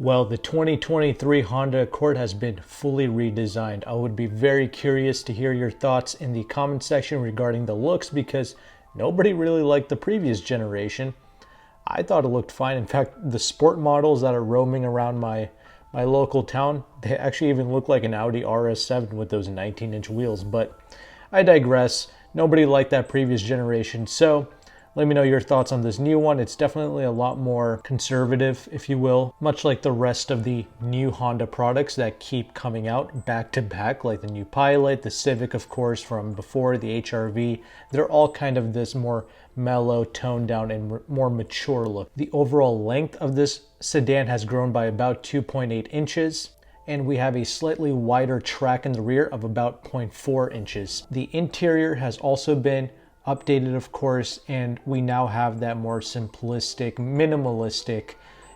Well, the 2023 Honda Accord has been fully redesigned. I would be very curious to hear your thoughts in the comment section regarding the looks because nobody really liked the previous generation. I thought it looked fine. In fact, the sport models that are roaming around my local town, they actually even look like an Audi RS7 with those 19-inch wheels. But I digress. Nobody liked that previous generation, so let me know your thoughts on this new one. It's definitely a lot more conservative, if you will, much like the rest of the new Honda products that keep coming out back to back, like the new Pilot, the Civic, of course, from before, the HR-V. They're all kind of this more mellow, toned down, and more mature look. The overall length of this sedan has grown by about 2.8 inches. And we have a slightly wider track in the rear of about 0.4 inches. The interior has also been updated, of course, and we now have that more simplistic, minimalistic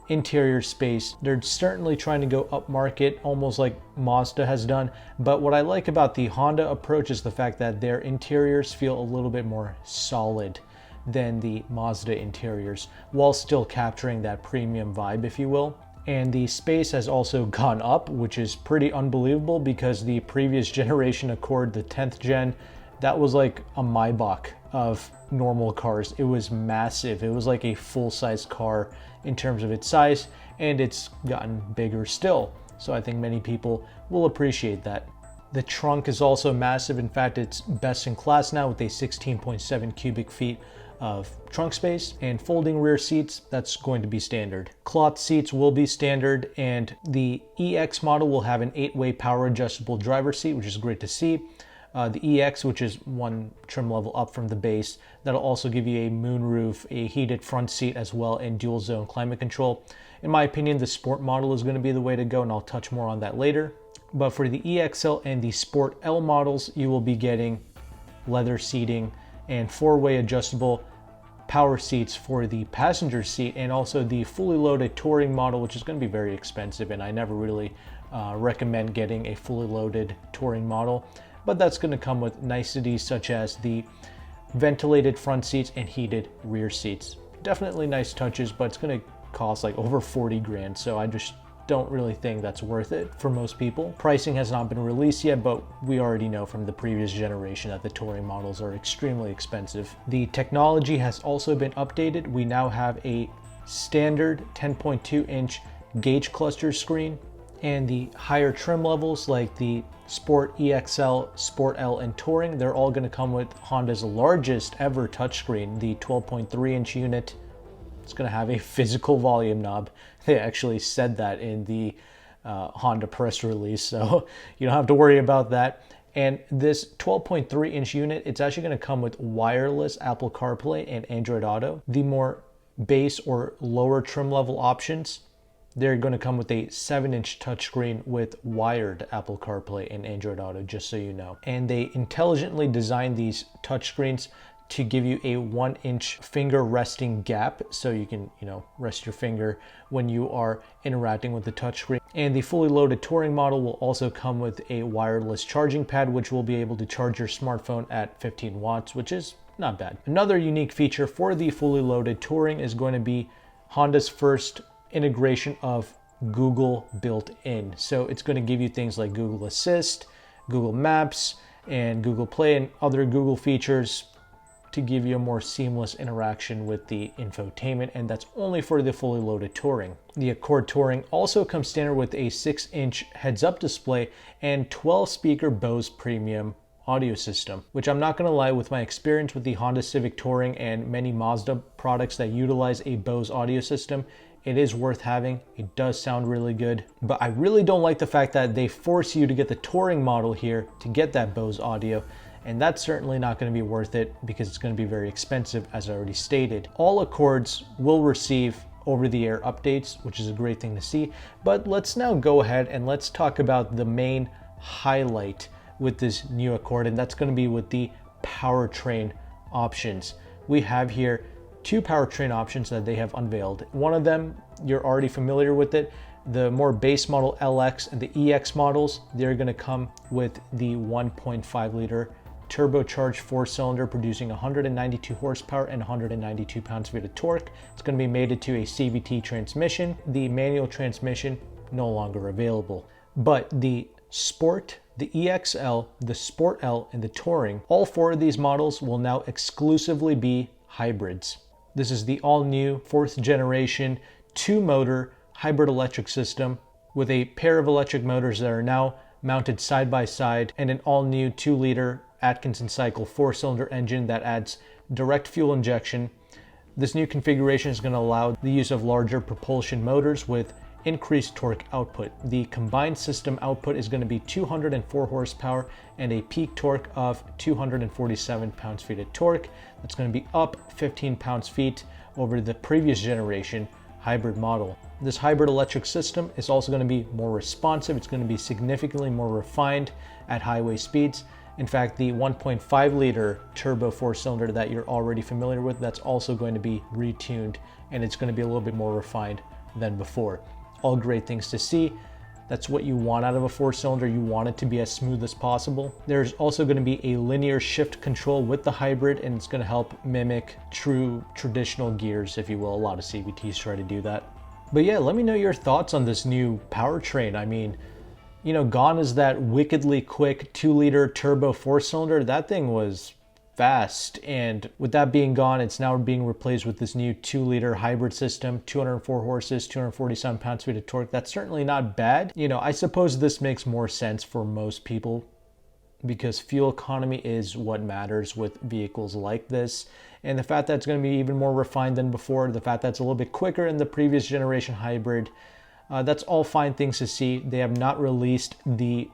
interior space. They're certainly trying to go upmarket, almost like Mazda has done. But what I like about the Honda approach is the fact that their interiors feel a little bit more solid than the Mazda interiors, while still capturing that premium vibe, if you will. And the space has also gone up, which is pretty unbelievable because the previous generation Accord, the 10th gen, that was like a Maybach of normal cars. It was massive. It was like a full-size car in terms of its size, and it's gotten bigger still. So I think many people will appreciate that. The trunk is also massive. In fact, it's best in class now with a 16.7 cubic feet of trunk space, and folding rear seats, that's going to be standard. Cloth seats will be standard, and the EX model will have an 8-way power adjustable driver seat, which is great to see. The EX, which is one trim level up from the base, that'll also give you a moonroof, a heated front seat as well, and dual zone climate control. In my opinion, the Sport model is going to be the way to go, and I'll touch more on that later. But for the EXL and the Sport L models, you will be getting leather seating and 4-way adjustable power seats for the passenger seat, and also the fully loaded touring model, which is going to be very expensive, and I never really recommend getting a fully loaded touring model. But that's going to come with niceties such as the ventilated front seats and heated rear seats. Definitely nice touches, but it's going to cost like over 40 grand, so I just don't really think that's worth it for most people. Pricing has not been released yet, but we already know from the previous generation that the touring models are extremely expensive. The technology has also been updated. We now have a standard 10.2-inch gauge cluster screen, and the higher trim levels like the Sport EXL, Sport L, and Touring, they're all going to come with Honda's largest ever touchscreen, the 12.3-inch unit. It's going to have a physical volume knob. They actually said that in the Honda press release, so you don't have to worry about that. And this 12.3-inch unit, it's actually going to come with wireless Apple CarPlay and Android Auto. The more base or lower trim level options, they're going to come with a 7-inch touchscreen with wired Apple CarPlay and Android Auto, just so you know. And they intelligently designed these touchscreens to give you a 1-inch finger resting gap, so you can, rest your finger when you are interacting with the touchscreen. And the fully loaded touring model will also come with a wireless charging pad, which will be able to charge your smartphone at 15 watts, which is not bad. Another unique feature for the fully loaded touring is going to be Honda's first integration of Google built in. So it's going to give you things like Google Assist, Google Maps, and Google Play, and other Google features to give you a more seamless interaction with the infotainment, and that's only for the fully loaded touring. The Accord Touring also comes standard with a 6-inch heads-up display and 12-speaker Bose premium audio system, which I'm not going to lie, with my experience with the Honda Civic Touring and many Mazda products that utilize a Bose audio system, it is worth having. It does sound really good, but I really don't like the fact that they force you to get the Touring model here to get that Bose audio, and that's certainly not going to be worth it because it's going to be very expensive, as I already stated. All Accords will receive over-the-air updates, which is a great thing to see, but let's now go ahead and let's talk about the main highlight with this new Accord, and that's going to be with the powertrain options. We have here 2 powertrain options that they have unveiled. One of them, you're already familiar with it. The more base model LX and the EX models, they're going to come with the 1.5 liter turbocharged 4-cylinder producing 192 horsepower and 192 pounds-feet of torque. It's going to be mated to a CVT transmission. The manual transmission no longer available. But the Sport, the EXL, the Sport L, and the Touring, all 4 of these models will now exclusively be hybrids. This is the all-new 4th generation 2-motor hybrid electric system with a pair of electric motors that are now mounted side by side and an all-new 2-liter Atkinson cycle 4-cylinder engine that adds direct fuel injection. This new configuration is going to allow the use of larger propulsion motors with increased torque output. The combined system output is going to be 204 horsepower and a peak torque of 247 pounds-feet of torque. That's going to be up 15 pounds-feet over the previous generation hybrid model. This hybrid electric system is also going to be more responsive. It's going to be significantly more refined at highway speeds. In fact, the 1.5-liter turbo 4-cylinder that you're already familiar with, that's also going to be retuned, and it's going to be a little bit more refined than before. All great things to see. That's what you want out of a 4-cylinder. You want it to be as smooth as possible. There's also going to be a linear shift control with the hybrid, and it's going to help mimic true traditional gears, if you will. A lot of CVTs try to do that. But yeah, let me know your thoughts on this new powertrain. I mean, you know, gone is that wickedly quick 2-liter turbo 4-cylinder. That thing was fast, and with that being gone, it's now being replaced with this new 2-liter hybrid system, 204 horses, 247 pounds-feet of torque. That's certainly not bad. You know, I suppose this makes more sense for most people because fuel economy is what matters with vehicles like this, and the fact that it's going to be even more refined than before, the fact that it's a little bit quicker in the previous generation hybrid, that's all fine things to see. They have not released the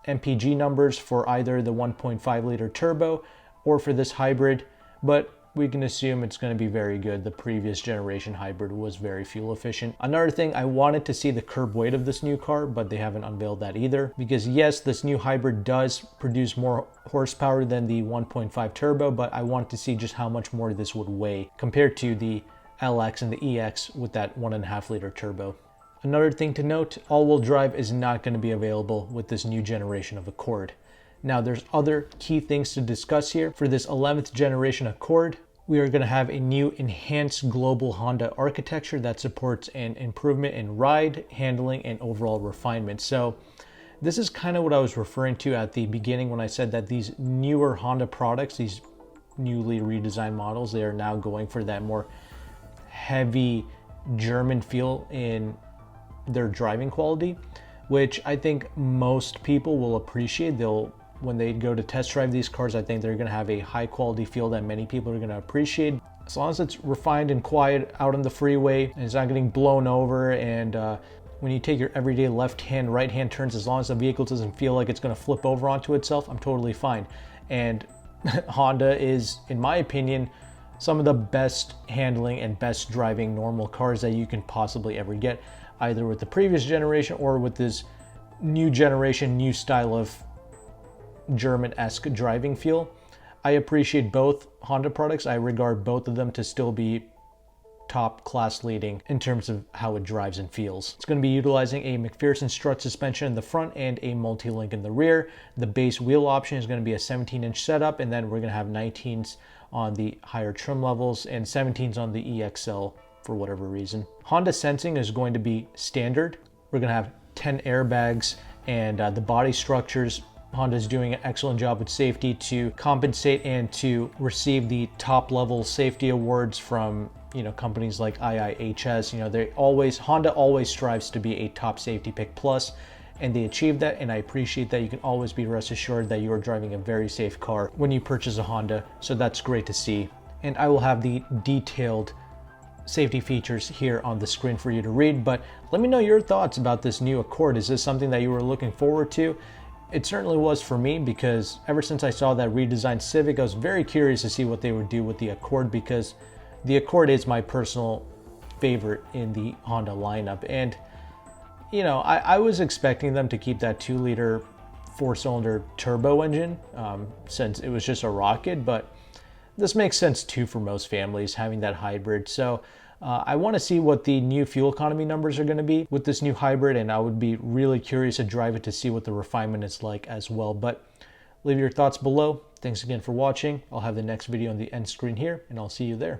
MPG numbers for either the 1.5-liter turbo or for this hybrid, but we can assume it's going to be very good. The previous generation hybrid was very fuel efficient. Another thing, I wanted to see the curb weight of this new car, but they haven't unveiled that either, because yes, this new hybrid does produce more horsepower than the 1.5 turbo, but I wanted to see just how much more this would weigh compared to the LX and the EX with that 1.5-liter turbo. Another thing to note, all-wheel drive is not going to be available with this new generation of Accord. Now, there's other key things to discuss here. For this 11th generation Accord, we are going to have a new enhanced global Honda architecture that supports an improvement in ride, handling, and overall refinement. So this is kind of what I was referring to at the beginning when I said that these newer Honda products, these newly redesigned models, they are now going for that more heavy German feel in their driving quality, which I think most people will appreciate. When they go to test drive these cars, I think they're going to have a high quality feel that many people are going to appreciate. As long as it's refined and quiet out on the freeway and it's not getting blown over, and when you take your everyday left hand, right hand turns, as long as the vehicle doesn't feel like it's going to flip over onto itself, I'm totally fine. And Honda is, in my opinion, some of the best handling and best driving normal cars that you can possibly ever get, either with the previous generation or with this new generation, new style of German-esque driving feel. I appreciate both Honda products. I regard both of them to still be top class leading in terms of how it drives and feels. It's going to be utilizing a McPherson strut suspension in the front and a multi-link in the rear. The base wheel option is going to be a 17-inch setup, and then we're going to have 19s on the higher trim levels and 17s on the EXL for whatever reason. Honda sensing is going to be standard. We're going to have 10 airbags, and the body structures, Honda's doing an excellent job with safety to compensate and to receive the top level safety awards from, you know, companies like IIHS. You know, Honda always strives to be a top safety pick plus, and they achieve that, and I appreciate that. You can always be rest assured that you are driving a very safe car when you purchase a Honda, so that's great to see. And I will have the detailed safety features here on the screen for you to read, but let me know your thoughts about this new Accord. Is this something that you were looking forward to? It certainly was for me, because ever since I saw that redesigned Civic, I was very curious to see what they would do with the Accord, because the Accord is my personal favorite in the Honda lineup. And, you know, I was expecting them to keep that 2-liter 4-cylinder turbo engine since it was just a rocket, but this makes sense too for most families, having that hybrid. So I want to see what the new fuel economy numbers are going to be with this new hybrid, and I would be really curious to drive it to see what the refinement is like as well. But leave your thoughts below. Thanks again for watching. I'll have the next video on the end screen here, and I'll see you there.